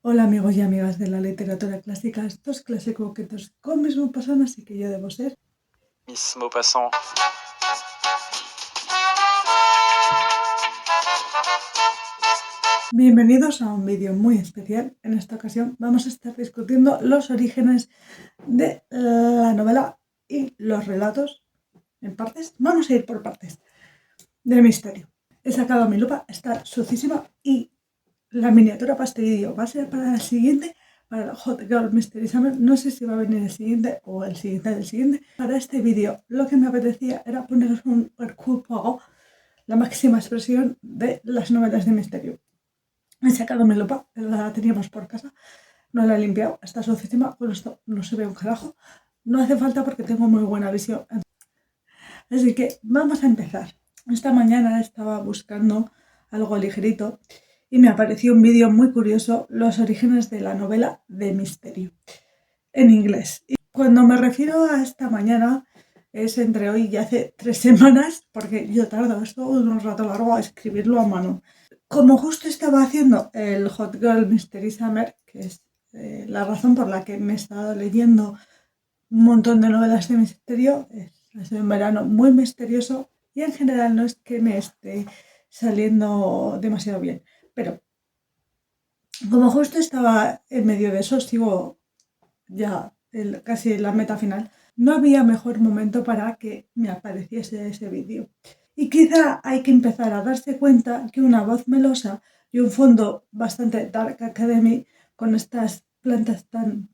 Hola amigos y amigas de la literatura clásica, estos clásicos que con mis personas y que yo debo ser. Miss Maupassant. Bienvenidos a un vídeo muy especial. En esta ocasión vamos a estar discutiendo los orígenes de la novela y los relatos en partes. Vamos a ir por partes del misterio. He sacado mi lupa, está sucísima y la miniatura para este vídeo va a ser para el siguiente. Para el Hot Girl Mystery Summer, no sé si va a venir el siguiente o el siguiente del siguiente. Para este vídeo lo que me apetecía era poneros un Hercule Poirot, la máxima expresión de las novelas de misterio. He sacado mi lupa, la teníamos por casa, no la he limpiado, está sucísima, con esto no se ve un carajo. No hace falta porque tengo muy buena visión. Así que vamos a empezar. Esta mañana estaba buscando algo ligerito y me apareció un vídeo muy curioso, los orígenes de la novela de misterio, en inglés. Y cuando me refiero a esta mañana, es entre hoy y hace 3 semanas, porque yo tardo esto un rato largo a escribirlo a mano. Como justo estaba haciendo el Hot Girl Mystery Summer, que es la razón por la que me he estado leyendo un montón de novelas de misterio, ha sido un verano muy misterioso y en general no es que me esté saliendo demasiado bien, pero como justo estaba en medio de eso, sigo ya casi la meta final, no había mejor momento para que me apareciese ese vídeo. Y quizá hay que empezar a darse cuenta que una voz melosa y un fondo bastante Dark Academy, con estas plantas tan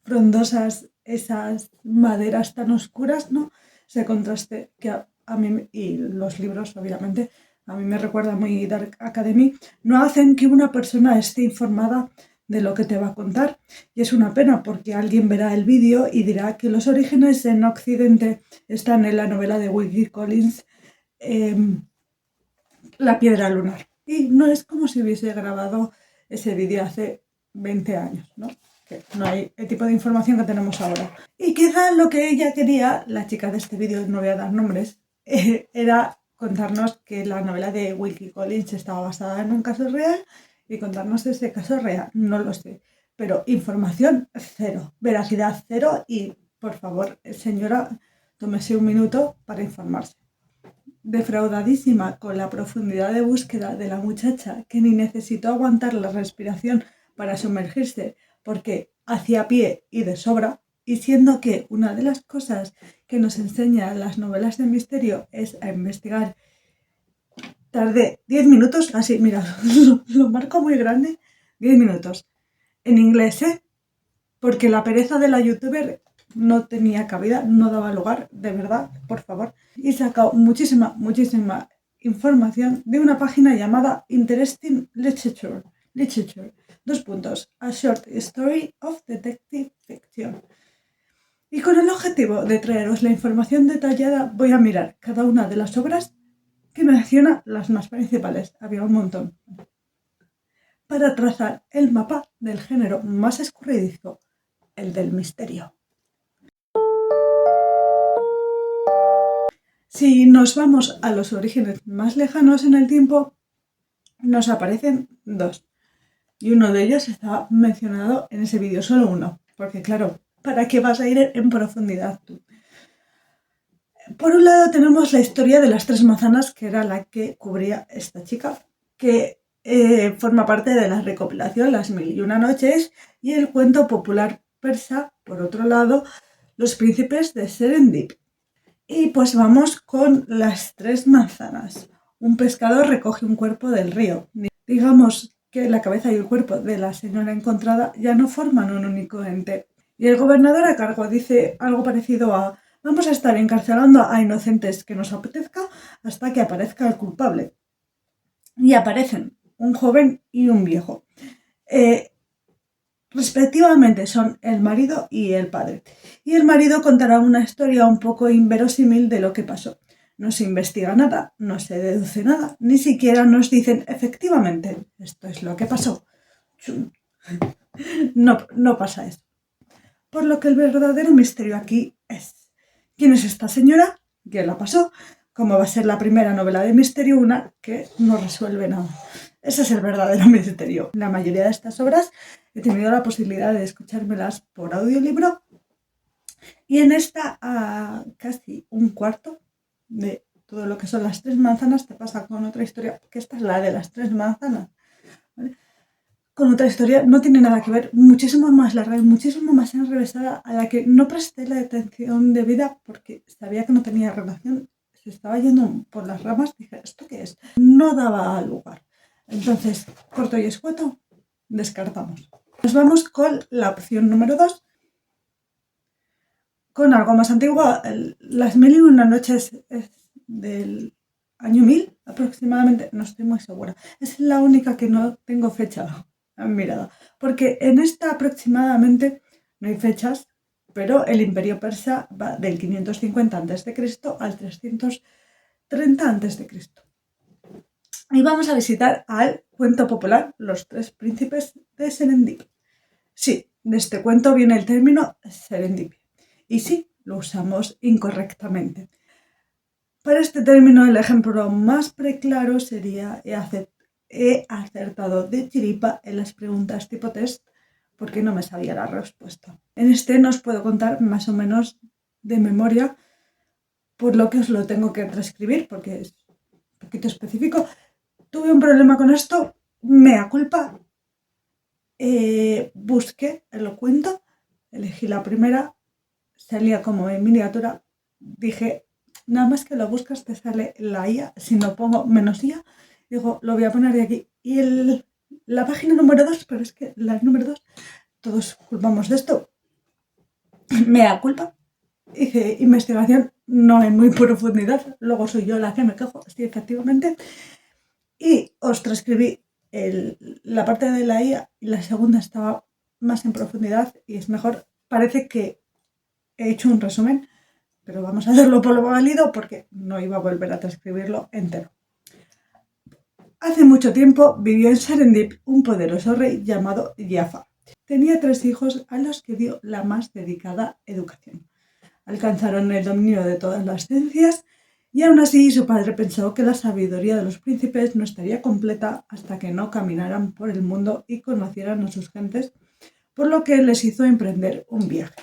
frondosas, esas maderas tan oscuras, ¿no? Ese contraste que a mí, y los libros obviamente, a mí me recuerda muy Dark Academy, no hacen que una persona esté informada de lo que te va a contar. Y es una pena porque alguien verá el vídeo y dirá que los orígenes en Occidente están en la novela de Wilkie Collins, La piedra lunar. Y no es como si hubiese grabado ese vídeo hace 20 años, ¿no? Que no hay el tipo de información que tenemos ahora. Y quizá lo que ella quería, la chica de este vídeo, no voy a dar nombres, era contarnos que la novela de Wilkie Collins estaba basada en un caso real y contarnos ese caso real. No lo sé. Pero información cero, veracidad cero y, por favor, señora, tómese un minuto para informarse. Defraudadísima con la profundidad de búsqueda de la muchacha, que ni necesitó aguantar la respiración para sumergirse, porque hacía pie y de sobra, y siendo que una de las cosas que nos enseñan las novelas de misterio es a investigar, tardé 10 minutos, así, mira, lo marco muy grande, 10 minutos, en inglés, porque la pereza de la youtuber no tenía cabida, no daba lugar, de verdad, por favor. Y he sacado muchísima información de una página llamada Interesting Literature. A short story of detective fiction. Y con el objetivo de traeros la información detallada, voy a mirar cada una de las obras que menciona las más principales. Había un montón. Para trazar el mapa del género más escurridizo, el del misterio. Si nos vamos a los orígenes más lejanos en el tiempo, nos aparecen dos. Y uno de ellos está mencionado en ese vídeo, solo uno. Porque claro, ¿para qué vas a ir en profundidad tú? Por un lado tenemos la historia de las 3 manzanas, que era la que cubría esta chica, que forma parte de la recopilación Las 1001 noches, y el cuento popular persa, por otro lado, Los príncipes de Serendip. Y pues vamos con las 3 manzanas. Un pescador recoge un cuerpo del río. Digamos que la cabeza y el cuerpo de la señora encontrada ya no forman un único ente. Y el gobernador a cargo dice algo parecido a: vamos a estar encarcelando a inocentes que nos apetezca hasta que aparezca el culpable. Y aparecen un joven y un viejo. Respectivamente son el marido y el padre. Y el marido contará una historia un poco inverosímil de lo que pasó. No se investiga nada, no se deduce nada, ni siquiera nos dicen efectivamente esto es lo que pasó. No pasa eso. Por lo que el verdadero misterio aquí es: ¿quién es esta señora? ¿Quién la pasó? Como va a ser la primera novela de misterio, una que no resuelve nada. Ese es el verdadero misterio. La mayoría de estas obras he tenido la posibilidad de escuchármelas por audiolibro y en esta casi un cuarto de todo lo que son las tres manzanas te pasa con otra historia, que esta es la de las tres manzanas, ¿vale? Con otra historia no tiene nada que ver, muchísimo más larga y muchísimo más enrevesada, a la que no presté la atención debida porque sabía que no tenía relación, se estaba yendo por las ramas, dije, ¿esto qué es? No daba lugar. Entonces, corto y escueto, descartamos. Nos vamos con la opción número 2, con algo más antiguo, Las mil y una noches del año 1000 aproximadamente, no estoy muy segura. Es la única que no tengo fecha mirada, porque en esta aproximadamente no hay fechas, pero el imperio persa va del 550 a.C. al 330 a.C. Y vamos a visitar al cuento popular Los tres príncipes de Serendipia. Sí, de este cuento viene el término serendipia. Y sí, lo usamos incorrectamente. Para este término, el ejemplo más preclaro sería he acertado de chiripa en las preguntas tipo test porque no me sabía la respuesta. En este no os puedo contar más o menos de memoria, por lo que os lo tengo que transcribir porque es un poquito específico. Tuve un problema con esto, mea culpa. Busqué el cuento, elegí la primera, salía como en miniatura, dije, nada más que lo buscas te sale la IA, si no pongo menos IA, digo, lo voy a poner de aquí. Y la página número 2, pero es que la número 2, todos culpamos de esto, mea culpa, hice investigación, no en muy profundidad, luego soy yo la que me quejo, sí, efectivamente, y os transcribí la parte de la IA y la segunda estaba más en profundidad y es mejor. Parece que he hecho un resumen, pero vamos a hacerlo por lo válido porque no iba a volver a transcribirlo entero. Hace mucho tiempo vivió en Serendip un poderoso rey llamado Jafar. Tenía 3 hijos a los que dio la más dedicada educación. Alcanzaron el dominio de todas las ciencias y aún así su padre pensó que la sabiduría de los príncipes no estaría completa hasta que no caminaran por el mundo y conocieran a sus gentes, por lo que les hizo emprender un viaje.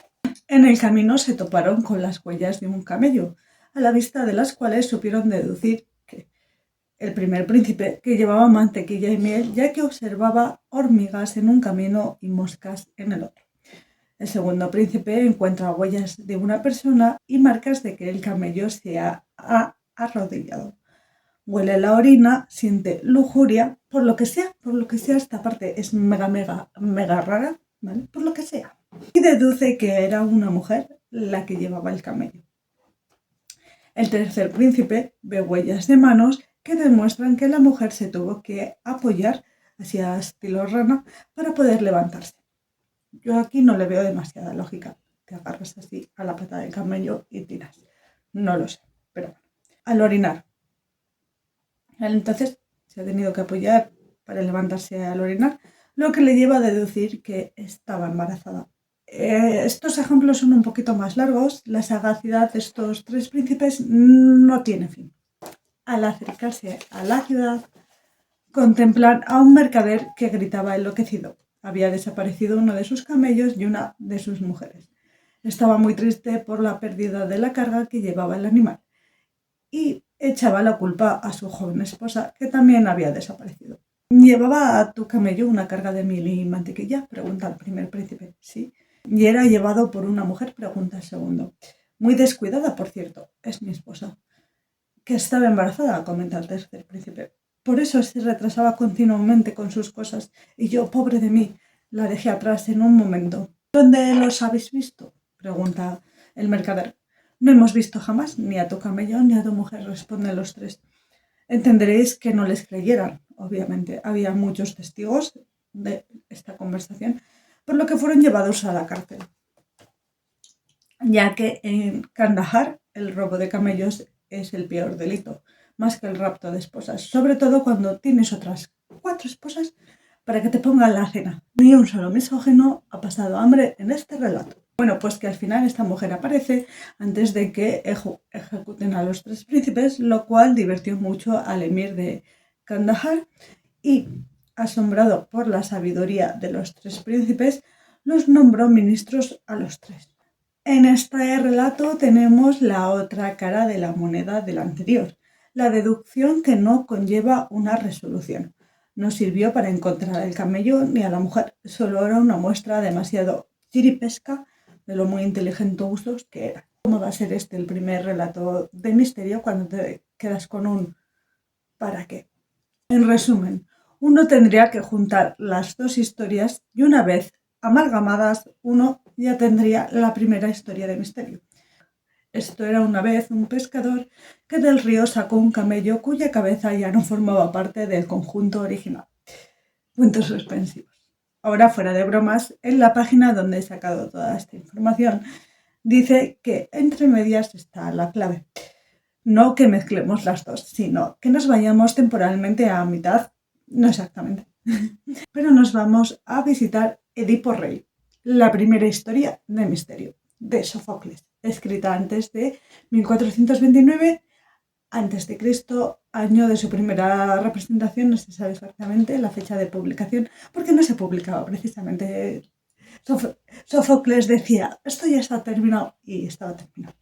En el camino se toparon con las huellas de un camello, a la vista de las cuales supieron deducir que el primer príncipe que llevaba mantequilla y miel, ya que observaba hormigas en un camino y moscas en el otro. El segundo príncipe encuentra huellas de una persona y marcas de que el camello se ha arrodillado. Huele la orina, siente lujuria, por lo que sea, esta parte es mega rara, ¿vale? Por lo que sea. Y deduce que era una mujer la que llevaba el camello. El tercer príncipe ve huellas de manos que demuestran que la mujer se tuvo que apoyar hacia estilo rana para poder levantarse. Yo aquí no le veo demasiada lógica. Te agarras así a la pata del camello y tiras. No lo sé, pero bueno. Al orinar. Entonces se ha tenido que apoyar para levantarse al orinar, lo que le lleva a deducir que estaba embarazada. Estos ejemplos son un poquito más largos. La sagacidad de estos 3 príncipes no tiene fin. Al acercarse a la ciudad, contemplan a un mercader que gritaba enloquecido. Había desaparecido uno de sus camellos y una de sus mujeres. Estaba muy triste por la pérdida de la carga que llevaba el animal y echaba la culpa a su joven esposa, que también había desaparecido. ¿Llevaba a tu camello una carga de miel y mantequilla?, pregunta el primer príncipe. Sí. ¿Y era llevado por una mujer?, pregunta el segundo. Muy descuidada, por cierto, es mi esposa. Que estaba embarazada, comenta el tercer príncipe. Por eso se retrasaba continuamente con sus cosas y yo, pobre de mí, la dejé atrás en un momento. ¿Dónde los habéis visto?, pregunta el mercader. No hemos visto jamás ni a tu camello ni a tu mujer, responden los 3. Entenderéis que no les creyeran. Obviamente había muchos testigos de esta conversación, por lo que fueron llevados a la cárcel, ya que en Kandahar el robo de camellos es el peor delito, más que el rapto de esposas, sobre todo cuando tienes otras 4 esposas para que te pongan la cena. Ni un solo misógino ha pasado hambre en este relato. Bueno, pues que al final esta mujer aparece antes de que ejecuten a los 3 príncipes, lo cual divirtió mucho al emir de Kandahar y, asombrado por la sabiduría de los tres príncipes, los nombró ministros a los tres. En este relato tenemos la otra cara de la moneda del anterior, la deducción que no conlleva una resolución. No sirvió para encontrar al camello ni a la mujer, solo era una muestra demasiado chiripesca de lo muy inteligentostos que eran. ¿Cómo va a ser este el primer relato de misterio cuando te quedas con un ¿para qué? En resumen, uno tendría que juntar las dos historias y una vez amalgamadas, uno ya tendría la primera historia de misterio. Esto era una vez un pescador que del río sacó un camello cuya cabeza ya no formaba parte del conjunto original. Puntos suspensivos. Ahora, fuera de bromas, en la página donde he sacado toda esta información, dice que entre medias está la clave. No que mezclemos las dos, sino que nos vayamos temporalmente a mitad, no exactamente, pero nos vamos a visitar Edipo Rey, la primera historia de misterio de Sófocles, escrita antes de 1429 a.C., año de su primera representación. No se sabe exactamente la fecha de publicación, porque no se publicaba precisamente. Sófocles decía, esto ya está terminado, y estaba terminado.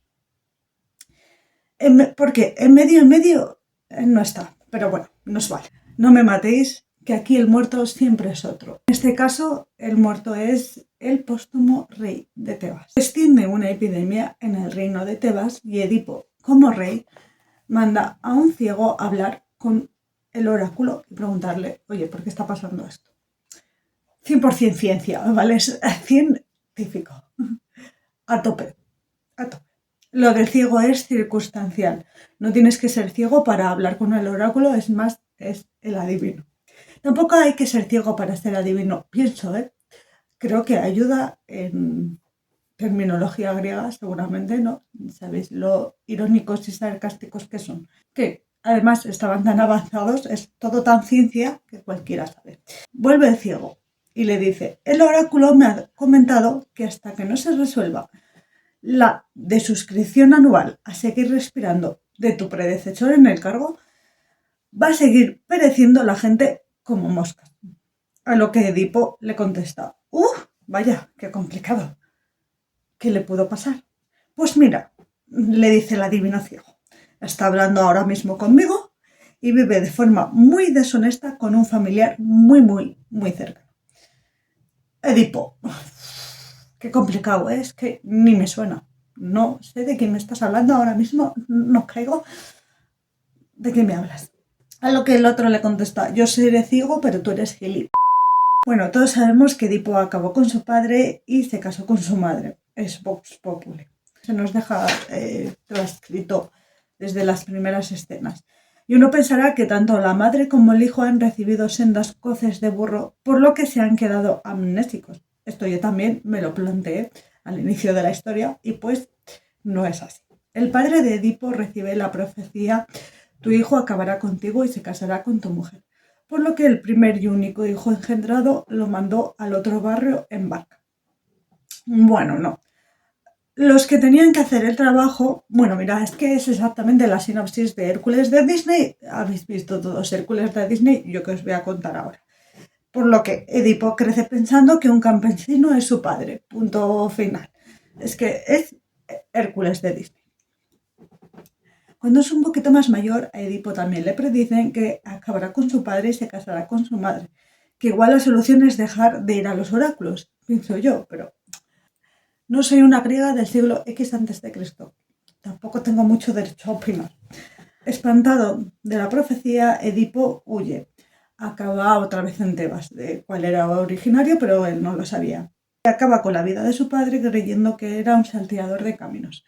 Porque en medio no está, pero bueno, nos vale. No me matéis, que aquí el muerto siempre es otro. En este caso, el muerto es el póstumo rey de Tebas. Extiende una epidemia en el reino de Tebas y Edipo, como rey, manda a un ciego a hablar con el oráculo y preguntarle, oye, ¿por qué está pasando esto? 100% ciencia, ¿vale? Es científico. A tope. Lo del ciego es circunstancial. No tienes que ser ciego para hablar con el oráculo, es más, es el adivino. Tampoco hay que ser ciego para ser adivino, pienso, ¿eh? Creo que ayuda en terminología griega, seguramente, ¿no? Sabéis lo irónicos y sarcásticos que son. Que además estaban tan avanzados, es todo tan ciencia que cualquiera sabe. Vuelve el ciego y le dice, el oráculo me ha comentado que hasta que no se resuelva la de suscripción anual a seguir respirando de tu predecesor en el cargo, va a seguir pereciendo la gente como moscas. A lo que Edipo le contesta, vaya, qué complicado. ¿Qué le pudo pasar? Pues mira, le dice el adivino ciego, está hablando ahora mismo conmigo y vive de forma muy deshonesta con un familiar muy cercano. Edipo, qué complicado es, que ni me suena. No sé de quién me estás hablando ahora mismo, no caigo. ¿De qué me hablas? A lo que el otro le contesta, yo seré ciego, pero tú eres gilip. Bueno, todos sabemos que Edipo acabó con su padre y se casó con su madre. Es Vox Populi. Se nos deja transcrito desde las primeras escenas. Y uno pensará que tanto la madre como el hijo han recibido sendas coces de burro, por lo que se han quedado amnésicos. Esto yo también me lo planteé al inicio de la historia y pues no es así. El padre de Edipo recibe la profecía, tu hijo acabará contigo y se casará con tu mujer. Por lo que el primer y único hijo engendrado lo mandó al otro barrio en barca. Bueno, no. Los que tenían que hacer el trabajo, bueno, mira, es que es exactamente la sinopsis de Hércules de Disney. Habéis visto todos Hércules de Disney, yo que os voy a contar ahora. Por lo que Edipo crece pensando que un campesino es su padre. Punto final. Es que es Hércules de Disney. Cuando es un poquito más mayor, a Edipo también le predicen que acabará con su padre y se casará con su madre. Que igual la solución es dejar de ir a los oráculos, pienso yo, pero no soy una griega del siglo X a.C. Tampoco tengo mucho derecho a opinar. Espantado de la profecía, Edipo huye. Acaba otra vez en Tebas, de cuál era originario, pero él no lo sabía. Y acaba con la vida de su padre creyendo que era un salteador de caminos.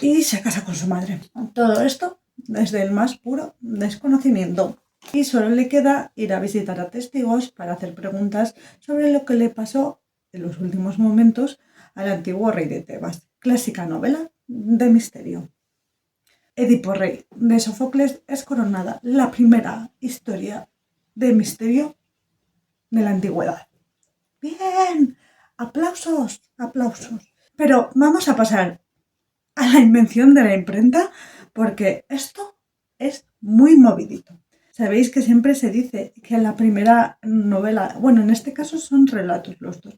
Y se casa con su madre. Todo esto desde el más puro desconocimiento. Y solo le queda ir a visitar a testigos para hacer preguntas sobre lo que le pasó en los últimos momentos al antiguo rey de Tebas. Clásica novela de misterio. Edipo Rey de Sófocles es coronada la primera historia de misterio de la antigüedad. ¡Bien! ¡Aplausos! ¡Aplausos! Pero vamos a pasar a la invención de la imprenta porque esto es muy movidito. Sabéis que siempre se dice que la primera novela, bueno, en este caso son relatos los dos,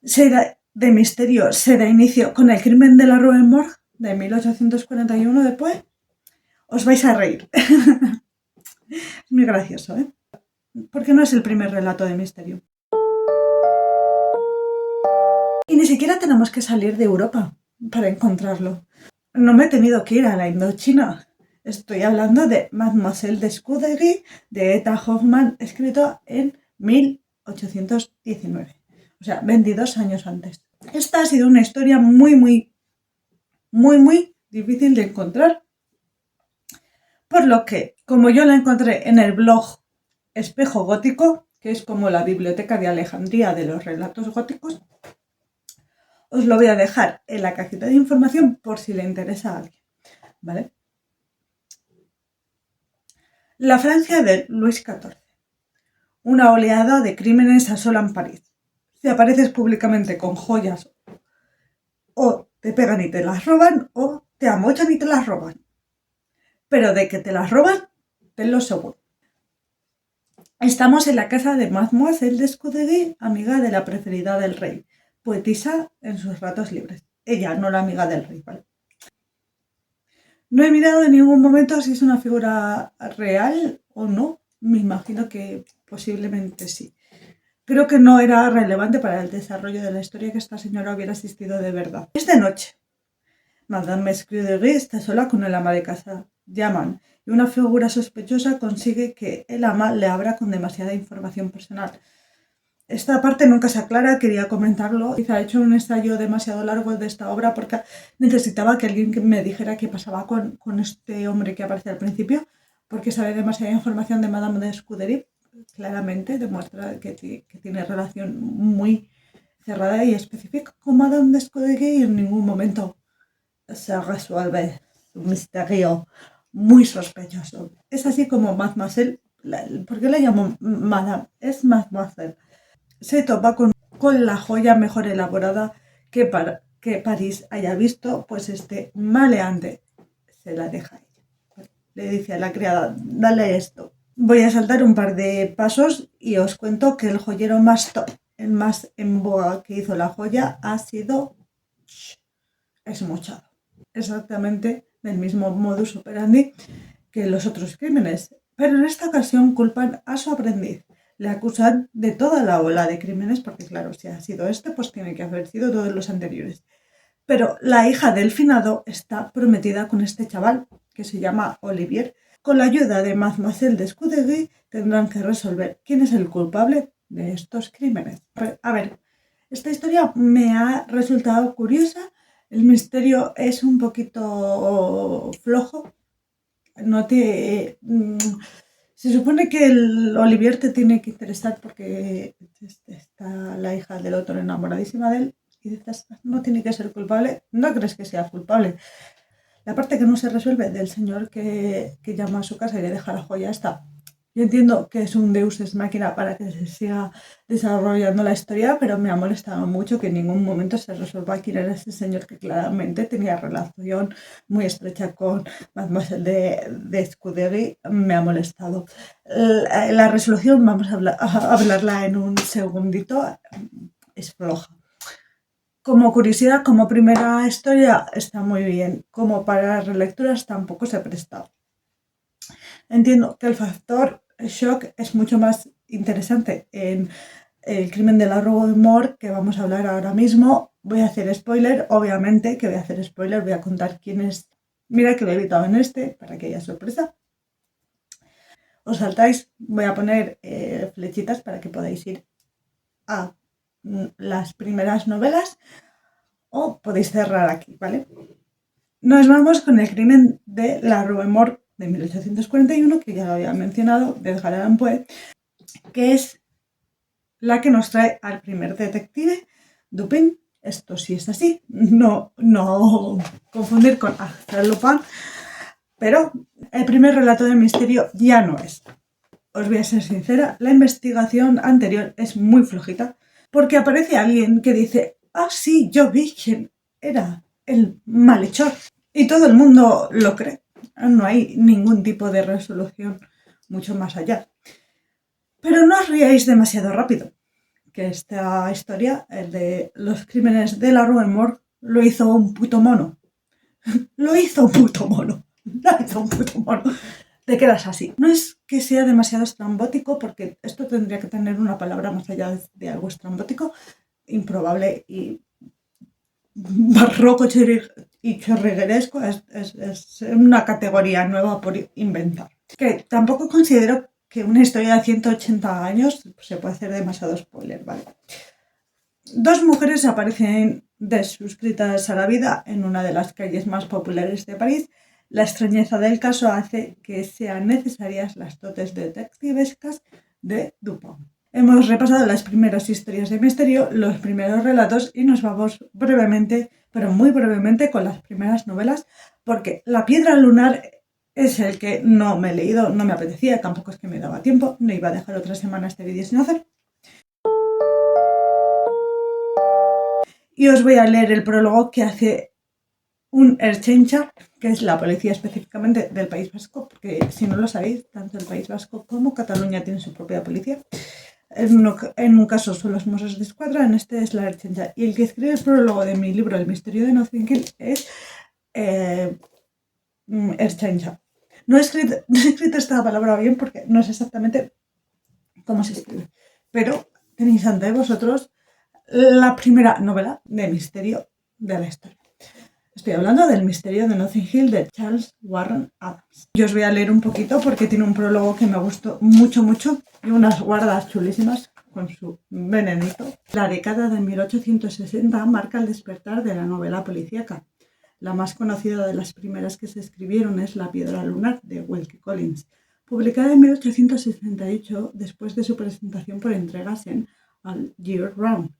de misterio, se da inicio con El crimen de la Rue Morgue de 1841 después. Os vais a reír. Es muy gracioso, ¿eh? Porque no es el primer relato de misterio. Y ni siquiera tenemos que salir de Europa para encontrarlo. No me he tenido que ir a la Indochina. Estoy hablando de Mademoiselle de Scudéry de Etta Hoffmann, escrito en 1819. O sea, 22 años antes. Esta ha sido una historia muy difícil de encontrar. Por lo que, como yo la encontré en el blog Espejo Gótico, que es como la biblioteca de Alejandría de los relatos góticos, os lo voy a dejar en la cajita de información por si le interesa a alguien, ¿vale? La Francia de Luis XIV. Una oleada de crímenes asolan París. Si apareces públicamente con joyas, o te pegan y te las roban, o te amochan y te las roban. Pero de que te las roban, tenlo seguro. Estamos en la casa de Mademoiselle de Scudéry, amiga de la preferida del rey, poetisa en sus ratos libres. Ella, no la amiga del rey, ¿vale? No he mirado en ningún momento si es una figura real o no. Me imagino que posiblemente sí. Creo que no era relevante para el desarrollo de la historia que esta señora hubiera asistido de verdad. Es de noche. Madame Scudéry está sola con el ama de casa. Llaman y una figura sospechosa consigue que el ama le abra con demasiada información personal. Esta parte nunca se aclara, quería comentarlo. Quizá he hecho un ensayo demasiado largo de esta obra porque necesitaba que alguien me dijera qué pasaba con este hombre que aparece al principio, porque sabe demasiada información de Madame de Scudéry. Claramente demuestra que tiene relación muy cerrada y específica con Madame de Scudéry y en ningún momento se resuelve un misterio muy sospechoso. Es así como Mademoiselle, ¿por qué le llamo Madame? Es Mademoiselle. Se topa con la joya mejor elaborada que París haya visto, pues este maleante se la deja a ella. Le dice a la criada, dale esto. Voy a saltar un par de pasos y os cuento que el joyero más top, el más en boga que hizo la joya ha sido Esmochado. Exactamente del mismo modus operandi que los otros crímenes, pero en esta ocasión culpan a su aprendiz. Le acusan de toda la ola de crímenes, porque claro, si ha sido este, pues tiene que haber sido todos los anteriores. Pero la hija del finado está prometida con este chaval, que se llama Olivier. Con la ayuda de Mademoiselle de Scudéry tendrán que resolver quién es el culpable de estos crímenes. A ver, esta historia me ha resultado curiosa. El misterio es un poquito flojo. No te... Se supone que el Olivier te tiene que interesar porque está la hija del otro enamoradísima de él y dices, no tiene que ser culpable, no crees que sea culpable. La parte que no se resuelve del señor que llama a su casa y le deja la joya esta. Yo entiendo que es un deus ex machina para que se siga desarrollando la historia, pero me ha molestado mucho que en ningún momento se resuelva quién era ese señor que claramente tenía relación muy estrecha con Mademoiselle de Scudéry. Me ha molestado. La resolución, vamos a hablarla en un segundito, es floja. Como curiosidad, como primera historia, está muy bien. Como para relecturas tampoco se presta. Entiendo que el factor shock es mucho más interesante en El crimen de la Rue Morgue, que vamos a hablar ahora mismo. Voy a hacer spoiler, obviamente que voy a hacer spoiler, voy a contar quién es. Mira que lo he evitado en este, para que haya sorpresa. Os saltáis, voy a poner flechitas para que podáis ir a las primeras novelas o podéis cerrar aquí, ¿vale? Nos vamos con El crimen de la Rue Morgue de 1841, que ya lo había mencionado, de Edgar Allan Poe, que es la que nos trae al primer detective, Dupin. Esto sí es así, no confundir con Arsène Lupin, pero el primer relato de misterio ya no es. Os voy a ser sincera, la investigación anterior es muy flojita, porque aparece alguien que dice, ah sí, yo vi quién era el malhechor, y todo el mundo lo cree. No hay ningún tipo de resolución mucho más allá. Pero no os riáis demasiado rápido, que esta historia, el de los crímenes de la Rue Morgue, lo hizo un puto mono. Lo hizo un puto mono. Lo hizo un puto mono. Te quedas así. No es que sea demasiado estrambótico, porque esto tendría que tener una palabra más allá de algo estrambótico, improbable y barroco y chorrigueresco. Es una categoría nueva por inventar. Que tampoco considero que una historia de 180 años se puede hacer demasiado spoiler, ¿vale? Dos mujeres aparecen suscritas a la vida en una de las calles más populares de París. La extrañeza del caso hace que sean necesarias las dotes detectivescas de Dupin. Hemos repasado las primeras historias de misterio, los primeros relatos y nos vamos brevemente, pero muy brevemente, con las primeras novelas, porque La piedra lunar es el que no me he leído, no me apetecía, tampoco es que me daba tiempo, no iba a dejar otra semana este vídeo sin hacer. Y os voy a leer el prólogo que hace un Ertzaintza, que es la policía específicamente del País Vasco, porque si no lo sabéis, tanto el País Vasco como Cataluña tienen su propia policía. En un caso son los Mossos d'Esquadra, en este es la Ertzaintza. Y el que escribe el prólogo de mi libro El misterio de Notting Hill es Ertzaintza. No he escrito esta palabra bien porque no es exactamente cómo se escribe, pero tenéis ante vosotros la primera novela de misterio de la historia. Estoy hablando del misterio de Notting Hill de Charles Warren Adams. Yo os voy a leer un poquito porque tiene un prólogo que me gustó mucho y unas guardas chulísimas con su venenito. La década de 1860 marca el despertar de la novela policíaca. La más conocida de las primeras que se escribieron es La piedra lunar de Wilkie Collins, publicada en 1868 después de su presentación por entregas en All Year Round,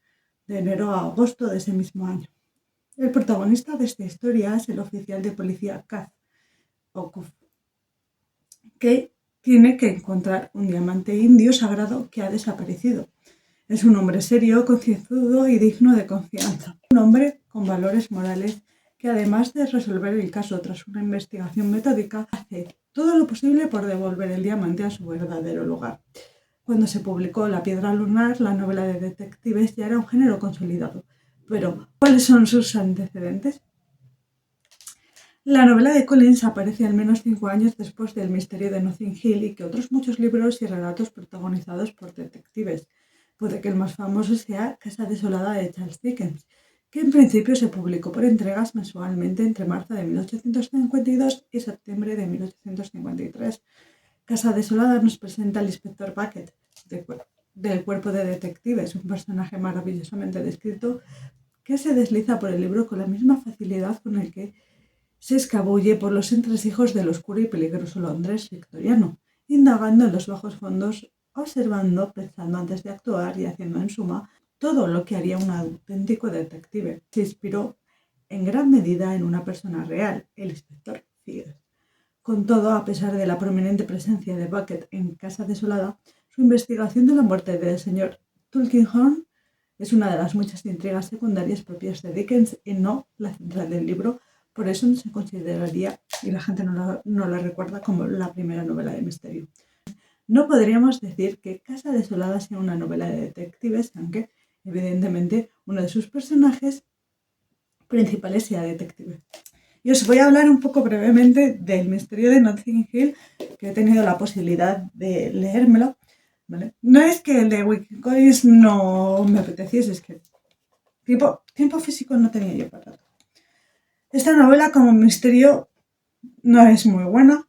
de enero a agosto de ese mismo año. El protagonista de esta historia es el oficial de policía Cuff, que tiene que encontrar un diamante indio sagrado que ha desaparecido. Es un hombre serio, concienzudo y digno de confianza. Un hombre con valores morales que, además de resolver el caso tras una investigación metódica, hace todo lo posible por devolver el diamante a su verdadero lugar. Cuando se publicó La piedra lunar, la novela de detectives ya era un género consolidado. Pero, ¿cuáles son sus antecedentes? La novela de Collins aparece al menos 5 años después del misterio de Notting Hill y que otros muchos libros y relatos protagonizados por detectives. Puede que el más famoso sea Casa desolada de Charles Dickens, que en principio se publicó por entregas mensualmente entre marzo de 1852 y septiembre de 1853. Casa desolada nos presenta al inspector Bucket del cuerpo de detectives, un personaje maravillosamente descrito que se desliza por el libro con la misma facilidad con el que se escabulle por los entresijos del oscuro y peligroso Londres victoriano, indagando en los bajos fondos, observando, pensando antes de actuar y haciendo en suma todo lo que haría un auténtico detective. Se inspiró en gran medida en una persona real, el inspector Figgis. Con todo, a pesar de la prominente presencia de Bucket en Casa desolada, su investigación de la muerte del señor Tulkinghorn es una de las muchas intrigas secundarias propias de Dickens y no la central del libro. Por eso no se consideraría, y la gente no la recuerda, como la primera novela de misterio. No podríamos decir que Casa desolada sea una novela de detectives, aunque evidentemente uno de sus personajes principales sea detective. Y os voy a hablar un poco brevemente del misterio de Notting Hill, que he tenido la posibilidad de leérmelo, ¿vale? No es que el de Wilkie Collins no me apeteciese, es que tiempo físico no tenía yo para tanto. Esta novela como misterio no es muy buena.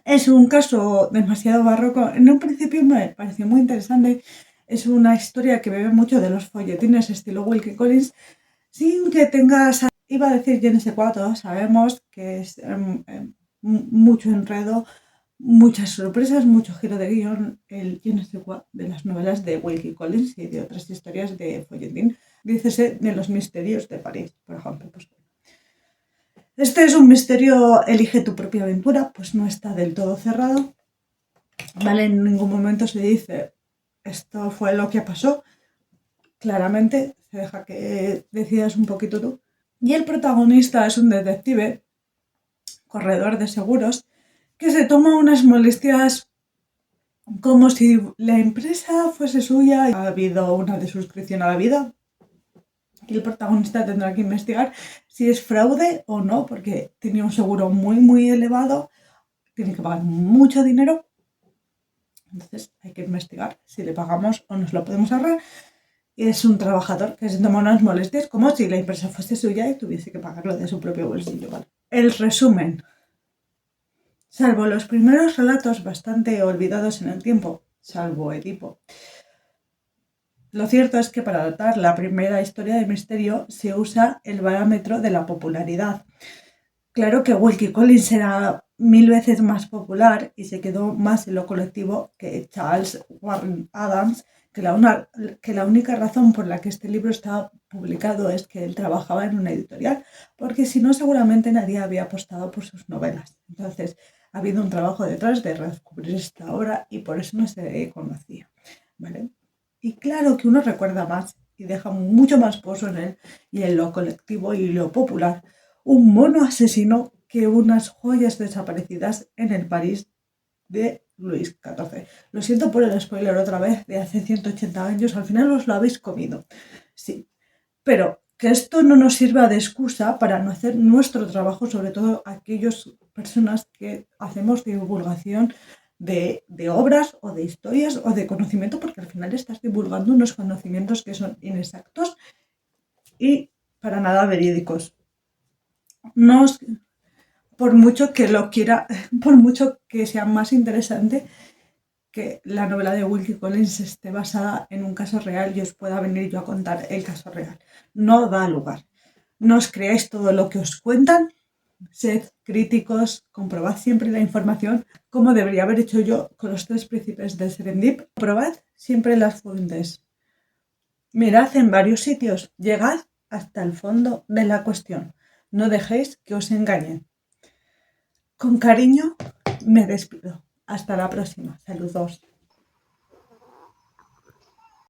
Es un caso demasiado barroco. En un principio me pareció muy interesante. Es una historia que bebe mucho de los folletines estilo Wilkie Collins, sin que tengas, iba a decir je ne sais quoi, todos sabemos que es mucho enredo, muchas sorpresas, mucho giro de guión, el je ne sais quoi de las novelas de Wilkie Collins y de otras historias de folletín. Dícese de los misterios de París, por ejemplo. Pues, este es un misterio, elige tu propia aventura, pues no está del todo cerrado, ¿vale? En ningún momento se dice esto fue lo que pasó. Claramente se deja que decidas un poquito tú. Y el protagonista es un detective, corredor de seguros, que se toma unas molestias como si la empresa fuese suya y ha habido una desuscripción a la vida. Y el protagonista tendrá que investigar si es fraude o no, porque tenía un seguro muy elevado, tiene que pagar mucho dinero. Entonces hay que investigar si le pagamos o nos lo podemos ahorrar. Y es un trabajador que se toma unas molestias como si la empresa fuese suya y tuviese que pagarlo de su propio bolsillo. ¿Vale? El resumen. Salvo los primeros relatos bastante olvidados en el tiempo, salvo Edipo, lo cierto es que para adaptar la primera historia de misterio se usa el parámetro de la popularidad. Claro que Wilkie Collins era 1000 veces más popular y se quedó más en lo colectivo que Charles Warren Adams, que la única razón por la que este libro está publicado es que él trabajaba en una editorial, porque si no seguramente nadie había apostado por sus novelas. Entonces ha habido un trabajo detrás de redescubrir esta obra y por eso no se conocía, ¿vale? Y claro que uno recuerda más y deja mucho más pozo en él y en lo colectivo y lo popular un mono asesino que unas joyas desaparecidas en el París de Luis XIV. Lo siento por el spoiler otra vez, de hace 180 años, al final os lo habéis comido. Sí, pero que esto no nos sirva de excusa para no hacer nuestro trabajo, sobre todo aquellas personas que hacemos divulgación de obras o de historias o de conocimiento, porque al final estás divulgando unos conocimientos que son inexactos y para nada verídicos. No, por mucho que lo quiera, por mucho que sea más interesante que la novela de Wilkie Collins esté basada en un caso real y os pueda venir yo a contar el caso real. No da lugar. No os creáis todo lo que os cuentan, sed críticos, comprobad siempre la información, como debería haber hecho yo con los 3 príncipes de Serendip. Probad siempre las fuentes. Mirad en varios sitios, llegad hasta el fondo de la cuestión. No dejéis que os engañen. Con cariño me despido. Hasta la próxima. Saludos.